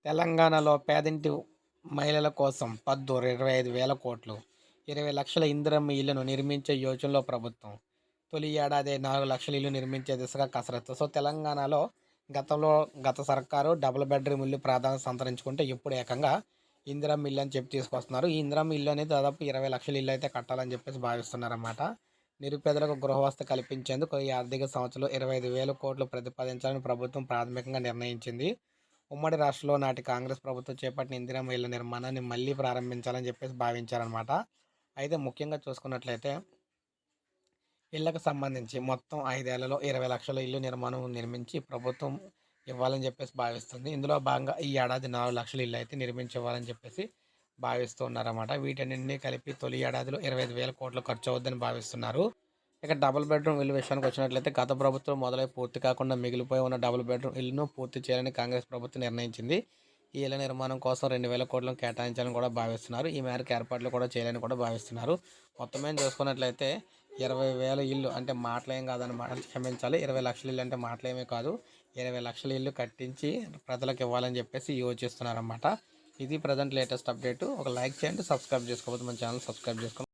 తెలంగాణలో పేదింటి మహిళల కోసం పద్దు 25,000 కోట్లు, 20 లక్షల ఇందిరమ్మ ఇళ్లను నిర్మించే యోచనలో ప్రభుత్వం. తొలి ఏడాదే 4 లక్షల ఇళ్లు నిర్మించే దిశగా కసరత్తు. సో, తెలంగాణలో గతంలో గత సర్కారు డబుల్ బెడ్రూమ్ ఇల్లు ప్రాధాన్యత సంతరించుకుంటే ఇప్పుడు ఏకంగా ఇందిరమ్మ ఇల్లు అని చెప్పి తీసుకొస్తున్నారు. ఈ ఇందిరమ్మ ఇల్లు అనేది దాదాపు 20 లక్షల ఇల్లు అయితే కట్టాలని చెప్పేసి భావిస్తున్నారన్నమాట. నిరుపేదలకు గృహవసతి కల్పించేందుకు ఈ ఆర్థిక సంవత్సరంలో 25,000 కోట్లు ప్రతిపాదించాలని ప్రభుత్వం ప్రాథమికంగా నిర్ణయించింది. ఉమ్మడి రాష్ట్రంలో నాటి కాంగ్రెస్ ప్రభుత్వం చేపట్టిన ఇందిరమ్మ ఇళ్ల నిర్మాణాన్ని మళ్ళీ ప్రారంభించాలని చెప్పేసి భావించారనమాట. అయితే ముఖ్యంగా చూసుకున్నట్లయితే ఇళ్లకు సంబంధించి మొత్తం 5 ఏళ్లలో 20 లక్షల ఇల్లు నిర్మించి ప్రభుత్వం ఇవ్వాలని చెప్పేసి భావిస్తుంది. ఇందులో భాగంగా ఈ ఏడాది 4 లక్షల ఇల్లు అయితే నిర్మించి ఇవ్వాలని చెప్పేసి భావిస్తూ ఉన్నారన్నమాట. వీటన్నింటినీ కలిపి తొలి ఏడాదిలో 25,000 కోట్లు ఖర్చు అవుద్దని భావిస్తున్నారు. ఇక డబుల్ బెడ్రూమ్ ఇల్లు విషయానికి వచ్చినట్లయితే గత ప్రభుత్వం మొదలై పూర్తి కాకుండా మిగిలిపోయి ఉన్న డబుల్ బెడ్రూమ్ ఇల్లును పూర్తి చేయాలని కాంగ్రెస్ ప్రభుత్వం నిర్ణయించింది. ఈ ఇళ్ల నిర్మాణం కోసం 2,000 కోట్లను కేటాయించాలని కూడా భావిస్తున్నారు. ఈ మేరకు ఏర్పాట్లు కూడా చేయాలని కూడా భావిస్తున్నారు. మొత్తం మీద చూసుకున్నట్లయితే 20,000 ఇల్లు అంటే మాటలేం కాదనమాట, క్షమించాలి, 20 లక్షల ఇల్లు అంటే మాటలేమీ కాదు, 20 లక్షల ఇల్లు కట్టించి ప్రజలకు ఇవ్వాలని చెప్పేసి యోచిస్తున్నారన్నమాట. ఇది ప్రజెంట్ లేటెస్ట్ అప్డేట్. ఒక లైక్ చేయండి, సబ్స్క్రైబ్ చేసుకోకపోతే మన ఛానల్ సబ్స్క్రైబ్ చేసుకోండి.